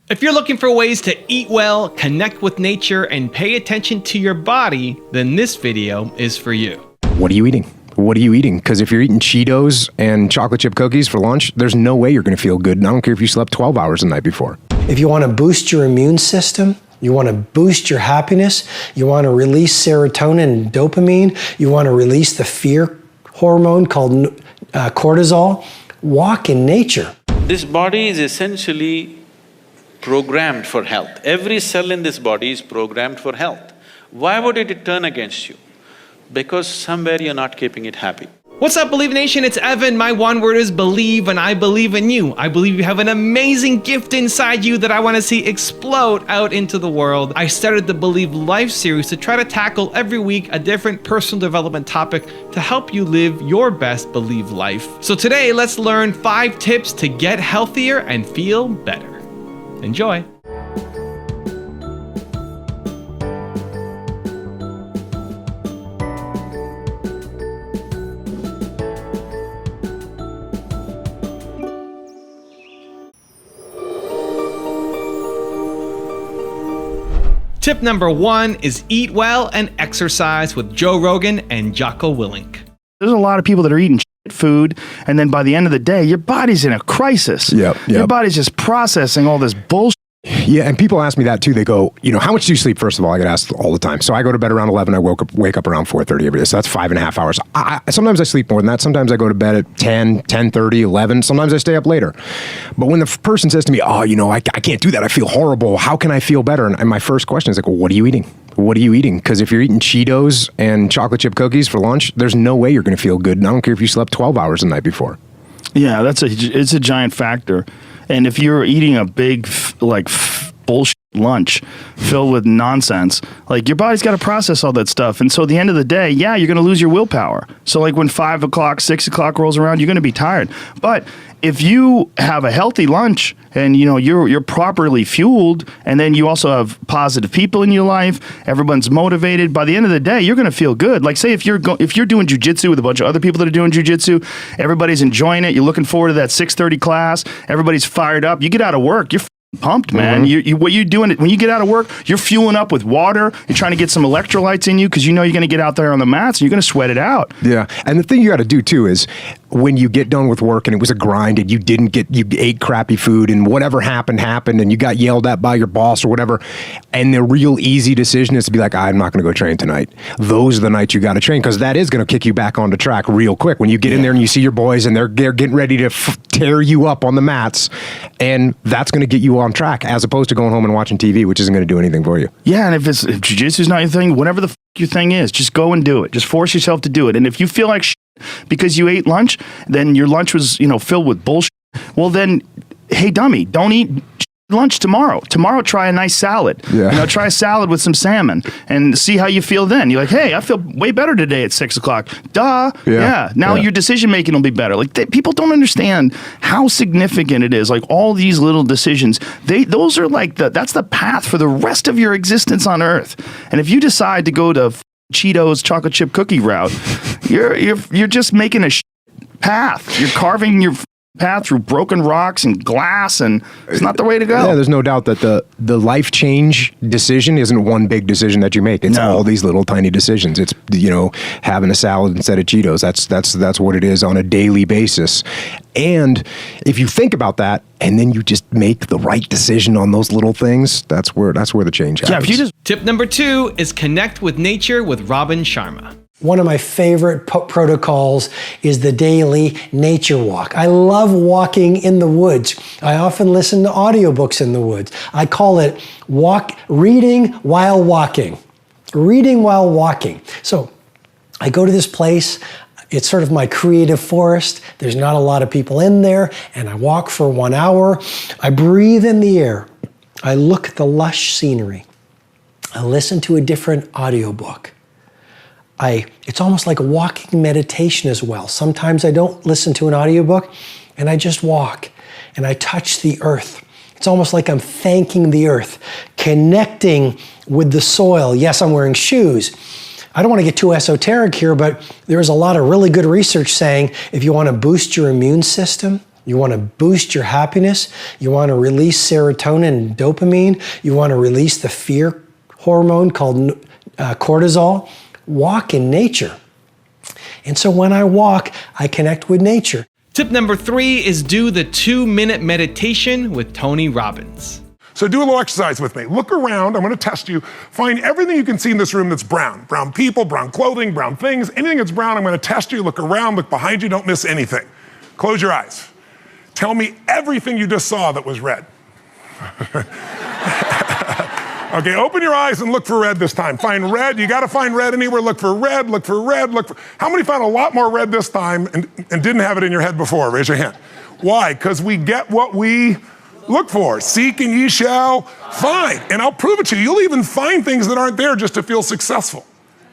If you're looking for ways to eat well, connect with nature, and pay attention to your body, then this video is for you. What are you eating? What are you eating? Because if you're eating Cheetos and chocolate chip cookies for lunch, there's no way you're going to feel good. And I don't care if you slept 12 hours the night before. If you want to boost your immune system, you want to boost your happiness, you want to release serotonin and dopamine, you want to release the fear hormone called cortisol, walk in nature. This body is essentially programmed for health. Every cell in this body is programmed for health. Why would it turn against you? Because somewhere you're not keeping it happy. What's up, Believe Nation? It's Evan. My one word is believe, and I believe in you. I believe you have an amazing gift inside you that I want to see explode out into the world. I started the Believe Life series to try to tackle every week a different personal development topic to help you live your best Believe life. So today, let's learn 5 tips to get healthier and feel better. Enjoy. Tip number 1 is eat well and exercise with Joe Rogan and Jocko Willink. There's a lot of people that are eating shit food, and then by the end of the day, your body's in a crisis. Your body's just processing all this bullshit. Yeah, and people ask me that too. They go, how much do you sleep? First of all, I get asked all the time. So I go to bed around 11. I wake up around 4:30 every day. So that's 5.5 hours. Sometimes I sleep more than that. Sometimes I go to bed at 10, 10:30, 11. Sometimes I stay up later. But when the person says to me, I can't do that. I feel horrible. How can I feel better? And my first question is like, well, what are you eating? What are you eating? Because if you're eating Cheetos and chocolate chip cookies for lunch, there's no way you're going to feel good. And I don't care if you slept 12 hours the night before. Yeah, it's a giant factor. And if you're eating a big, bullshit lunch filled with nonsense, your body's got to process all that stuff. And so at the end of the day, yeah, you're going to lose your willpower. So when 5 o'clock, 6 o'clock rolls around, you're going to be tired. But if you have a healthy lunch and you're properly fueled, and then you also have positive people in your life, everyone's motivated, by the end of the day, you're going to feel good. Like say if you're doing jujitsu with a bunch of other people that are doing jujitsu, everybody's enjoying it, you're looking forward to that 6:30 class, everybody's fired up, you get out of work, you're pumped, man. What you're doing when you get out of work, you're fueling up with water. You're trying to get some electrolytes in you because you're going to get out there on the mats and you're going to sweat it out. Yeah, and the thing you got to do too is when you get done with work and it was a grind and you ate crappy food and whatever happened and you got yelled at by your boss or whatever, and the real easy decision is to be like, I'm not going to go train tonight. Those are the nights you got to train because that is going to kick you back onto track real quick. When you get in there and you see your boys and they're getting ready to tear you up on the mats, and that's going to get you on track as opposed to going home and watching TV, which isn't going to do anything for you. Yeah, and if jiu-jitsu's not your thing, whatever the your thing is, just go and do it. Just force yourself to do it. And if you feel like because you ate lunch, then your lunch was, filled with bullshit, well then, hey dummy, don't eat lunch tomorrow. Tomorrow, try a nice salad. Yeah. Try a salad with some salmon and see how you feel then. You're like, hey, I feel way better today at 6 o'clock. Duh. Yeah. Now your decision making will be better. People don't understand how significant it is. All these little decisions, those are that's the path for the rest of your existence on Earth. And if you decide to go to Cheetos chocolate chip cookie route, you're just making a path. You're carving your path through broken rocks and glass, and it's not the way to go. Yeah, there's no doubt that the life change decision isn't one big decision that you make. It's all these little tiny decisions. It's having a salad instead of Cheetos. That's what it is on a daily basis. And if you think about that, and then you just make the right decision on those little things, that's where the change happens. Tip number 2 is connect with nature with Robin Sharma. One of my favorite protocols is the daily nature walk. I love walking in the woods. I often listen to audiobooks in the woods. I call it reading while walking. Reading while walking. So I go to this place. It's sort of my creative forest. There's not a lot of people in there, and I walk for 1 hour. I breathe in the air. I look at the lush scenery. I listen to a different audiobook. It's almost like a walking meditation as well. Sometimes I don't listen to an audiobook and I just walk and I touch the earth. It's almost like I'm thanking the earth, connecting with the soil. Yes, I'm wearing shoes. I don't want to get too esoteric here, but there's a lot of really good research saying if you want to boost your immune system, You want to boost your happiness. You want to release serotonin and dopamine. You want to release the fear hormone called cortisol. Walk in nature. And so when I walk, I connect with nature. Tip number 3 is do the 2-minute meditation with Tony Robbins. So do a little exercise with me. Look around, I'm gonna test you. Find everything you can see in this room that's brown. Brown people, brown clothing, brown things. Anything that's brown, I'm gonna test you. Look around, look behind you, don't miss anything. Close your eyes. Tell me everything you just saw that was red. Okay, open your eyes and look for red this time. Find red, you gotta find red anywhere. Look for red, look for red, look for... How many found a lot more red this time and didn't have it in your head before? Raise your hand. Why? Because we get what we look for. Seek and ye shall find. And I'll prove it to you. You'll even find things that aren't there just to feel successful.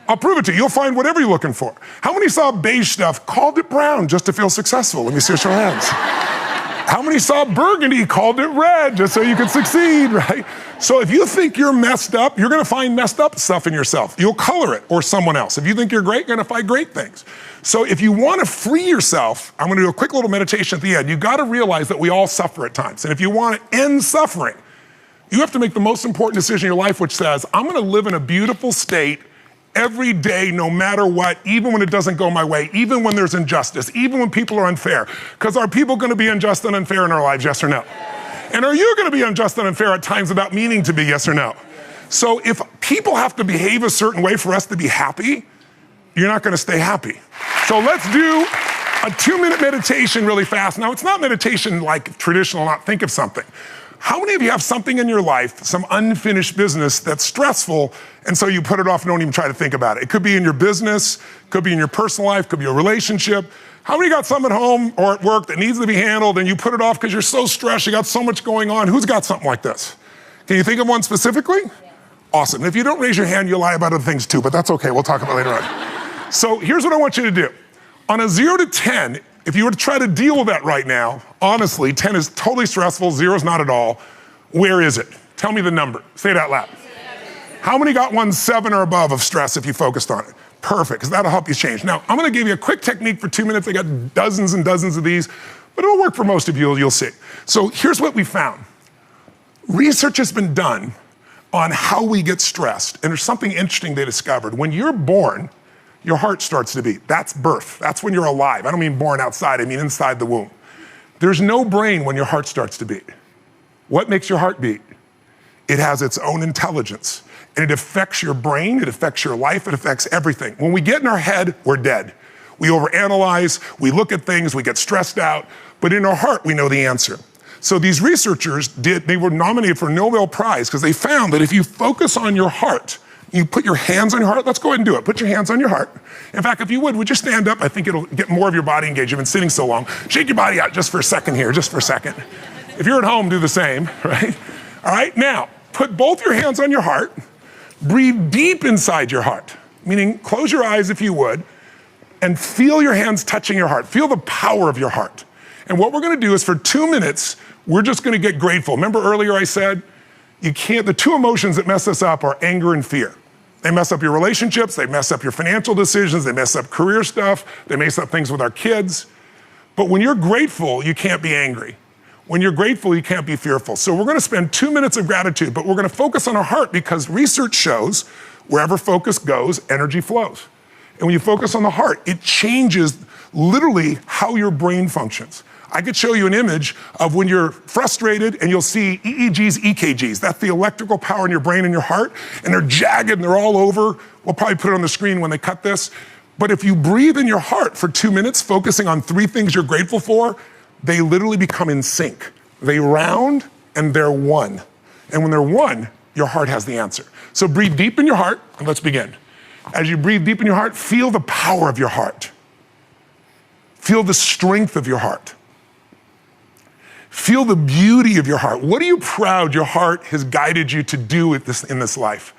I'll prove it to you. You'll find whatever you're looking for. How many saw beige stuff, called it brown just to feel successful? Let me see your hands. How many saw burgundy, called it red just so you could succeed, right? So if you think you're messed up, you're gonna find messed up stuff in yourself. You'll color it or someone else. If you think you're great, you're gonna find great things. So if you wanna free yourself, I'm gonna do a quick little meditation at the end. You gotta realize that we all suffer at times. And if you wanna end suffering, you have to make the most important decision in your life, which says, I'm gonna live in a beautiful state every day, no matter what, even when it doesn't go my way, even when there's injustice, even when people are unfair. Because are people gonna be unjust and unfair in our lives, yes or no? And are you gonna be unjust and unfair at times without meaning to be, yes or no? So if people have to behave a certain way for us to be happy, you're not gonna stay happy. So let's do a 2-minute meditation really fast. Now, it's not meditation like traditional, not think of something. How many of you have something in your life, some unfinished business that's stressful, and so you put it off and don't even try to think about it? It could be in your business, could be in your personal life, could be a relationship. How many got something at home or at work that needs to be handled and you put it off because you're so stressed, you got so much going on? Who's got something like this? Can you think of one specifically? Yeah. Awesome. If you don't raise your hand, you'll lie about other things too, but that's okay. We'll talk about it later on. So here's what I want you to do. On a 0 to 10, if you were to try to deal with that right now, honestly, 10 is totally stressful, 0 is not at all. Where is it? Tell me the number. Say it out loud. 7. How many got one 7 or above of stress if you focused on it? Perfect, because that'll help you change. Now, I'm gonna give you a quick technique for 2 minutes. I got dozens and dozens of these, but it'll work for most of you, you'll see. So here's what we found. Research has been done on how we get stressed, and there's something interesting they discovered. When you're born, your heart starts to beat. That's birth. That's when you're alive. I don't mean born outside, I mean inside the womb. There's no brain when your heart starts to beat. What makes your heart beat? It has its own intelligence, and it affects your brain, it affects your life, it affects everything. When we get in our head, we're dead. We overanalyze, we look at things, we get stressed out, but in our heart, we know the answer. So these researchers they were nominated for a Nobel Prize because they found that if you focus on your heart, you put your hands on your heart. Let's go ahead and do it. Put your hands on your heart. In fact, if you would you stand up? I think it'll get more of your body engaged. You've been sitting so long. Shake your body out just for a second here, just for a second. If you're at home, do the same, right? All right, now, put both your hands on your heart. Breathe deep inside your heart, meaning close your eyes if you would, and feel your hands touching your heart. Feel the power of your heart. And what we're gonna do is for 2 minutes, we're just gonna get grateful. Remember earlier I said, the 2 emotions that mess us up are anger and fear. They mess up your relationships, they mess up your financial decisions, they mess up career stuff, they mess up things with our kids. But when you're grateful, you can't be angry. When you're grateful, you can't be fearful. So we're gonna spend 2 minutes of gratitude, but we're gonna focus on our heart because research shows wherever focus goes, energy flows. And when you focus on the heart, it changes literally how your brain functions. I could show you an image of when you're frustrated and you'll see EEGs, EKGs. That's the electrical power in your brain and your heart, and they're jagged and they're all over. We'll probably put it on the screen when they cut this. But if you breathe in your heart for 2 minutes, focusing on 3 things you're grateful for, they literally become in sync. They round and they're one. And when they're one, your heart has the answer. So breathe deep in your heart and let's begin. As you breathe deep in your heart, feel the power of your heart. Feel the strength of your heart. Feel the beauty of your heart. What are you proud your heart has guided you to do in this life?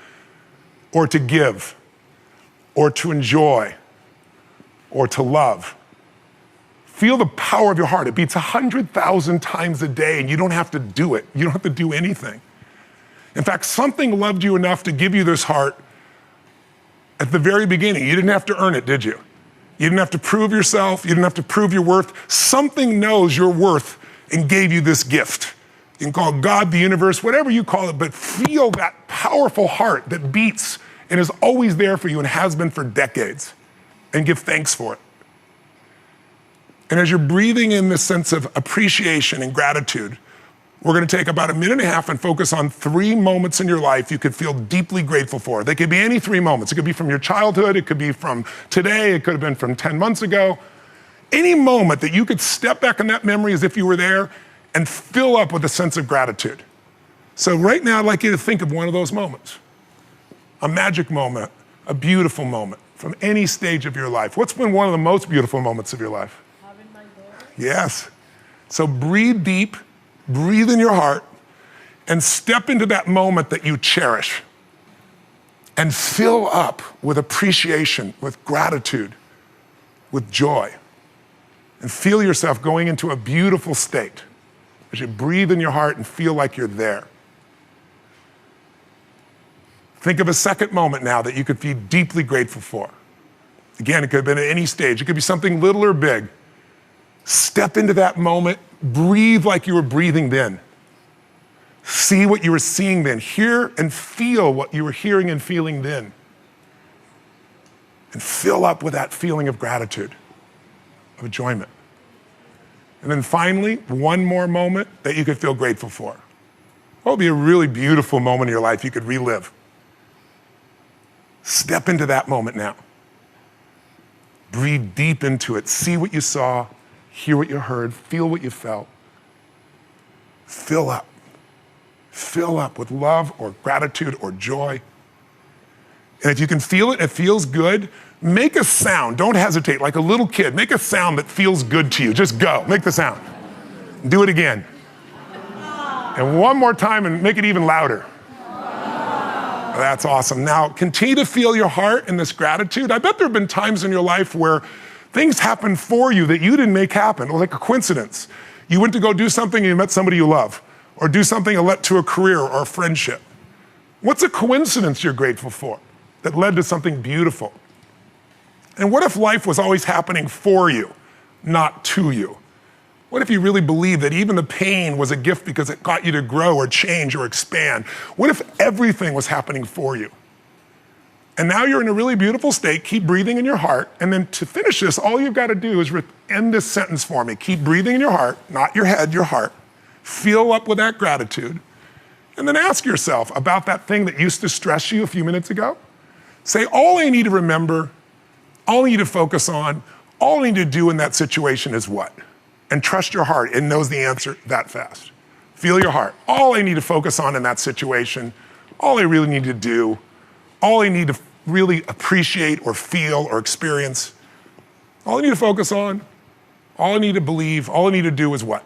Or to give? Or to enjoy? Or to love? Feel the power of your heart. It beats 100,000 times a day and you don't have to do it. You don't have to do anything. In fact, something loved you enough to give you this heart at the very beginning. You didn't have to earn it, did you? You didn't have to prove yourself. You didn't have to prove your worth. Something knows your worth and gave you this gift. You can call it God, the universe, whatever you call it, but feel that powerful heart that beats and is always there for you and has been for decades, and give thanks for it. And as you're breathing in this sense of appreciation and gratitude, we're going to take about 1.5 minutes and focus on 3 moments in your life you could feel deeply grateful for. They could be any 3 moments. It could be from your childhood. It could be from today. It could have been from 10 months ago. Any moment that you could step back in that memory as if you were there and fill up with a sense of gratitude. So right now, I'd like you to think of one of those moments. A magic moment, a beautiful moment from any stage of your life. What's been one of the most beautiful moments of your life? Having my daughter. Yes. So breathe deep, breathe in your heart, and step into that moment that you cherish. And fill up with appreciation, with gratitude, with joy. And feel yourself going into a beautiful state as you breathe in your heart and feel like you're there. Think of a second moment now that you could be deeply grateful for. Again, it could have been at any stage. It could be something little or big. Step into that moment, breathe like you were breathing then. See what you were seeing then. Hear and feel what you were hearing and feeling then. And fill up with that feeling of gratitude, of enjoyment. And then finally, one more moment that you could feel grateful for. What would be a really beautiful moment in your life you could relive? Step into that moment now. Breathe deep into it. See what you saw, hear what you heard, feel what you felt. Fill up. Fill up with love or gratitude or joy. And if you can feel it, it feels good, make a sound. Don't hesitate, like a little kid. Make a sound that feels good to you. Just go, make the sound. Do it again. And one more time and make it even louder. That's awesome. Now, continue to feel your heart in this gratitude. I bet there have been times in your life where things happened for you that you didn't make happen, or like a coincidence. You went to go do something and you met somebody you love, or do something that led to a career or a friendship. What's a coincidence you're grateful for that led to something beautiful? And what if life was always happening for you, not to you? What if you really believed that even the pain was a gift because it got you to grow or change or expand? What if everything was happening for you? And now you're in a really beautiful state. Keep breathing in your heart. And then to finish this, all you've got to do is end this sentence for me. Keep breathing in your heart, not your head, your heart. Fill up with that gratitude. And then ask yourself about that thing that used to stress you a few minutes ago. Say, all I need to remember, all I need to focus on, all I need to do in that situation is what? And trust your heart. It knows the answer that fast. Feel your heart. All I need to focus on in that situation, all I really need to do, all I need to really appreciate or feel or experience, all I need to focus on, all I need to believe, all I need to do is what?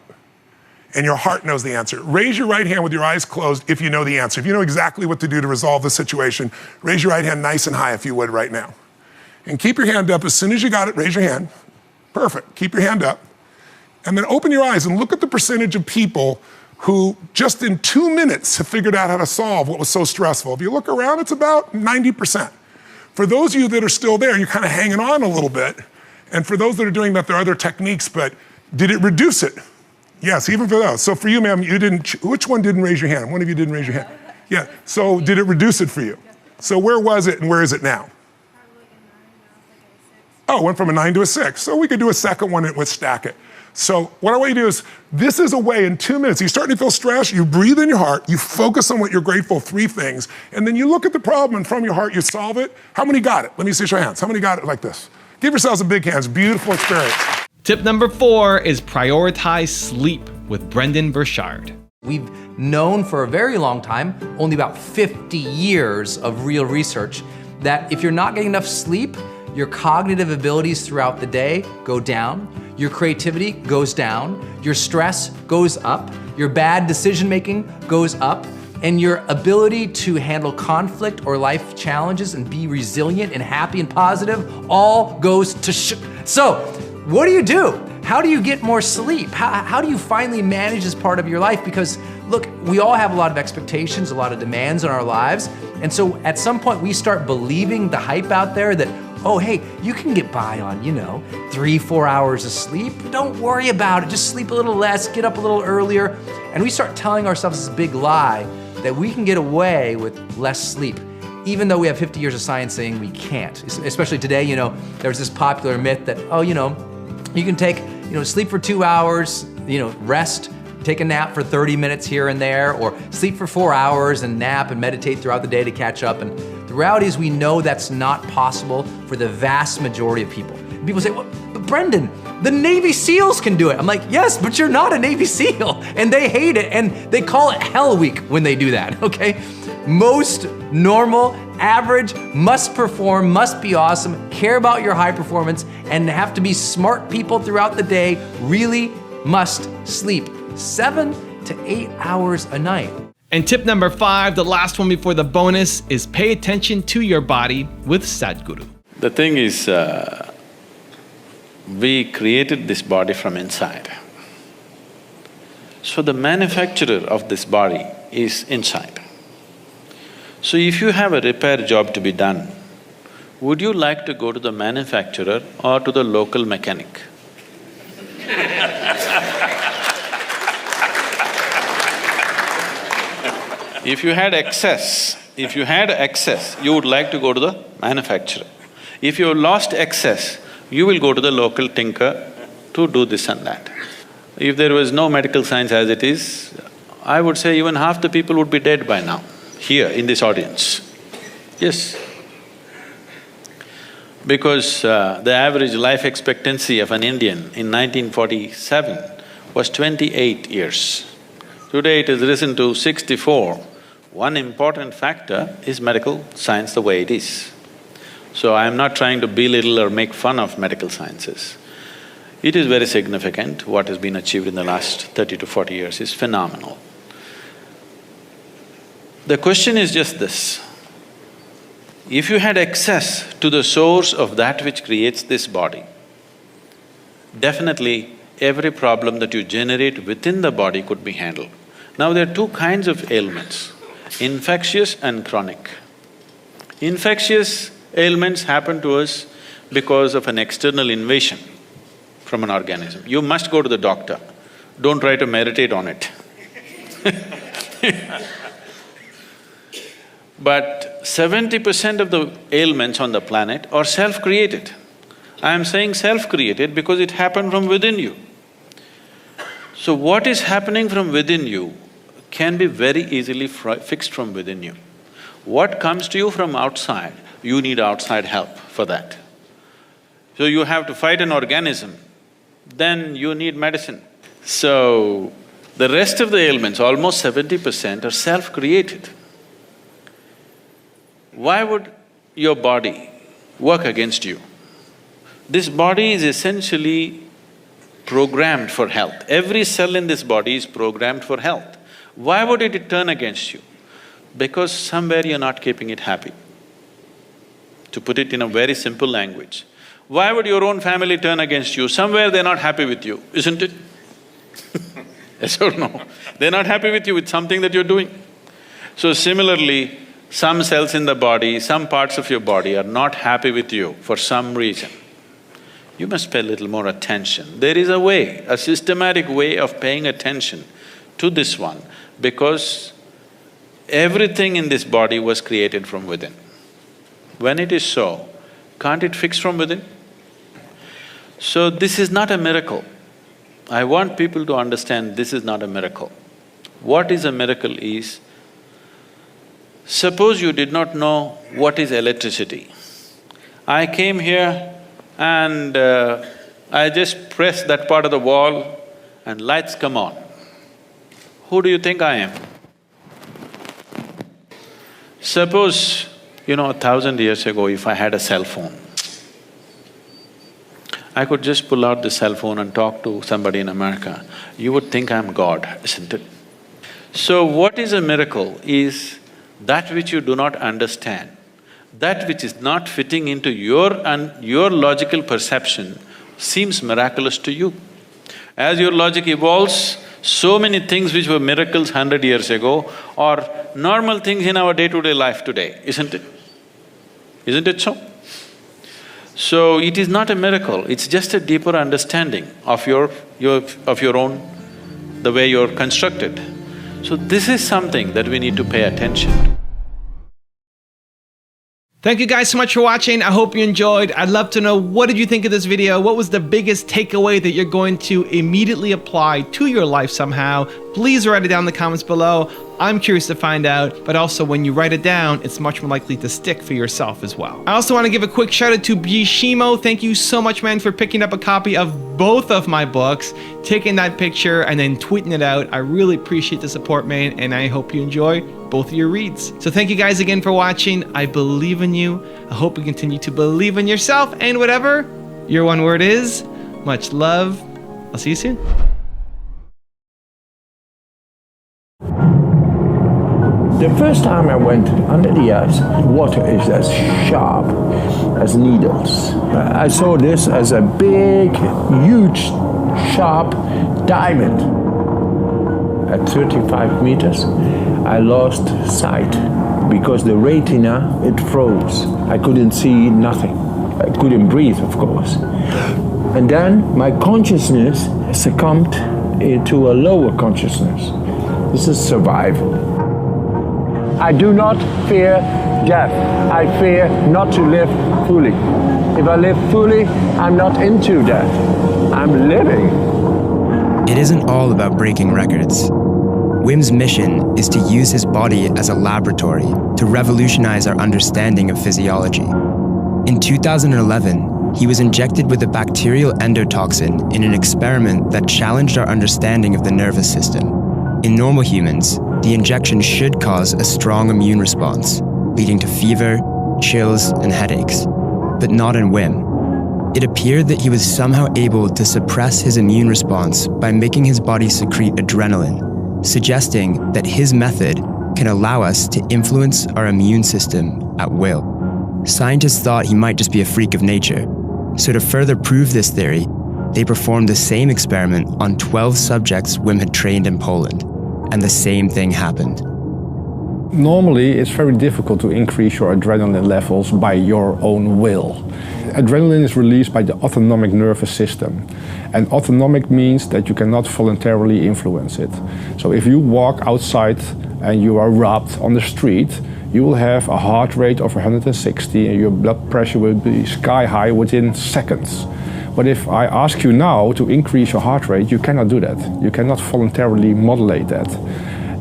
And your heart knows the answer. Raise your right hand with your eyes closed if you know the answer. If you know exactly what to do to resolve the situation, raise your right hand nice and high if you would right now. And keep your hand up. As soon as you got it, raise your hand. Perfect. Keep your hand up. And then open your eyes and look at the percentage of people who just in 2 minutes have figured out how to solve what was so stressful. If you look around, it's about 90%. For those of you that are still there, you're kind of hanging on a little bit. And for those that are doing that, there are other techniques, but did it reduce it? Yes, even for those. So for you, ma'am, you didn't, which one didn't raise your hand? One of you didn't raise your hand. Yeah, so did it reduce it for you? So where was it and where is it now? Oh, it went from a 9 to a 6. So we could do a second one and we'll stack it. So what I want you to do is, this is a way in 2 minutes, you're starting to feel stress, you breathe in your heart, you focus on what you're grateful, 3 things, and then you look at the problem and from your heart you solve it. How many got it? Let me see your hands. How many got it like this? Give yourselves a big hands. Beautiful experience. Tip number 4 is prioritize sleep with Brendan Burchard. We've known for a very long time, only about 50 years of real research, that if you're not getting enough sleep, your cognitive abilities throughout the day go down, your creativity goes down, your stress goes up, your bad decision making goes up, and your ability to handle conflict or life challenges and be resilient and happy and positive all goes to So, what do? How do you get more sleep? How do you finally manage this part of your life? Because look, we all have a lot of expectations, a lot of demands in our lives. And so at some point we start believing the hype out there that oh hey, you can get by on, 3-4 hours of sleep. Don't worry about it, just sleep a little less, get up a little earlier. And we start telling ourselves this big lie that we can get away with less sleep, even though we have 50 years of science saying we can't. Especially today, there's this popular myth that, you can take, sleep for 2 hours, rest, take a nap for 30 minutes here and there, or sleep for 4 hours and nap and meditate throughout the day to catch up. And the reality is we know that's not possible for the vast majority of people. And people say, well, but Brendan, the Navy SEALs can do it. I'm like, yes, but you're not a Navy SEAL. And they hate it, and they call it Hell Week when they do that, okay? Most normal, average, must perform, must be awesome, care about your high performance, and have to be smart people throughout the day really must sleep 7 to 8 hours a night. And tip number 5, the last one before the bonus, is pay attention to your body with Sadhguru. The thing is, we created this body from inside. So the manufacturer of this body is inside. So if you have a repair job to be done, would you like to go to the manufacturer or to the local mechanic? If you had excess, you would like to go to the manufacturer. If you lost excess, you will go to the local tinker to do this and that. If there was no medical science as it is, I would say even half the people would be dead by now, here in this audience. Yes. Because the average life expectancy of an Indian in 1947 was 28 years. Today it has risen to 64. One important factor is medical science the way it is. So I am not trying to belittle or make fun of medical sciences. It is very significant. What has been achieved in the last 30 to 40 years is phenomenal. The question is just this: if you had access to the source of that which creates this body, definitely every problem that you generate within the body could be handled. Now there are two kinds of ailments, infectious and chronic. Infectious ailments happen to us because of an external invasion from an organism. You must go to the doctor, don't try to meditate on it. But 70% of the ailments on the planet are self-created. I am saying self-created because it happened from within you. So what is happening from within you can be very easily fixed from within you. What comes to you from outside, you need outside help for that. So you have to fight an organism, then you need medicine. So the rest of the ailments, almost 70%, are self-created. Why would your body work against you? This body is essentially programmed for health. Every cell in this body is programmed for health. Why would it turn against you? Because somewhere you're not keeping it happy. To put it in a very simple language, why would your own family turn against you? Somewhere they're not happy with you, isn't it? Yes or no? They're not happy with you with something that you're doing. So similarly, some cells in the body, some parts of your body are not happy with you for some reason. You must pay a little more attention. There is a way, a systematic way of paying attention to this one, because everything in this body was created from within. When it is so, can't it fix from within? So this is not a miracle. I want people to understand this is not a miracle. What is a miracle is, suppose you did not know what is electricity. I came here and I just press that part of the wall and lights come on. Who do you think I am? Suppose, 1,000 years ago, if I had a cell phone, I could just pull out the cell phone and talk to somebody in America. You would think I'm God, isn't it? So what is a miracle is that which you do not understand, that which is not fitting into your logical perception seems miraculous to you. As your logic evolves, so many things which were miracles 100 years ago are normal things in our day-to-day life today, isn't it? Isn't it so? So it is not a miracle, it's just a deeper understanding of your own, the way you're constructed. So this is something that we need to pay attention to. Thank you guys so much for watching. I hope you enjoyed. I'd love to know, what did you think of this video? What was the biggest takeaway that you're going to immediately apply to your life somehow? Please write it down in the comments below. I'm curious to find out, but also when you write it down, it's much more likely to stick for yourself as well. I also want to give a quick shout out to Bishimo. Thank you so much, man, for picking up a copy of both of my books, taking that picture and then tweeting it out. I really appreciate the support, man, and I hope you enjoy both of your reads. So thank you guys again for watching. I believe in you. I hope you continue to believe in yourself and whatever your one word is. Much love. I'll see you soon. The first time I went under the ice, water is as sharp as needles. I saw this as a big, huge, sharp diamond. At 35 meters, I lost sight because the retina, it froze. I couldn't see nothing. I couldn't breathe, of course. And then my consciousness succumbed into a lower consciousness. This is survival. I do not fear death. I fear not to live fully. If I live fully, I'm not into death. I'm living. It isn't all about breaking records. Wim's mission is to use his body as a laboratory to revolutionize our understanding of physiology. In 2011, he was injected with a bacterial endotoxin in an experiment that challenged our understanding of the nervous system. In normal humans, the injection should cause a strong immune response, leading to fever, chills, and headaches, but not in Wim. It appeared that he was somehow able to suppress his immune response by making his body secrete adrenaline, suggesting that his method can allow us to influence our immune system at will. Scientists thought he might just be a freak of nature, so to further prove this theory, they performed the same experiment on 12 subjects Wim had trained in Poland, and the same thing happened. Normally, it's very difficult to increase your adrenaline levels by your own will. Adrenaline is released by the autonomic nervous system. And autonomic means that you cannot voluntarily influence it. So if you walk outside and you are robbed on the street, you will have a heart rate of 160 and your blood pressure will be sky high within seconds. But if I ask you now to increase your heart rate, you cannot do that. You cannot voluntarily modulate that.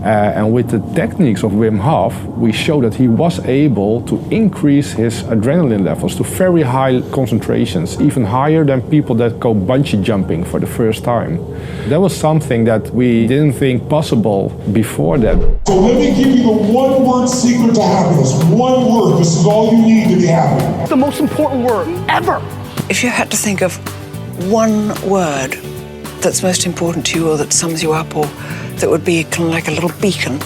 And with the techniques of Wim Hof, we show that he was able to increase his adrenaline levels to very high concentrations, even higher than people that go bungee jumping for the first time. That was something that we didn't think possible before that. So let me give you the one word secret to happiness. One word, this is all you need to be happy. The most important word ever. If you had to think of one word that's most important to you or that sums you up or that would be kind of like a little beacon.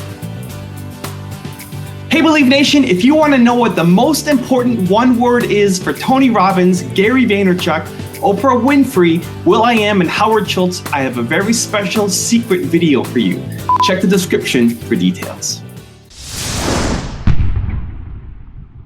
Hey Believe Nation, if you want to know what the most important one word is for Tony Robbins, Gary Vaynerchuk, Oprah Winfrey, will.i.am, and Howard Schultz, I have a very special secret video for you. Check the description for details.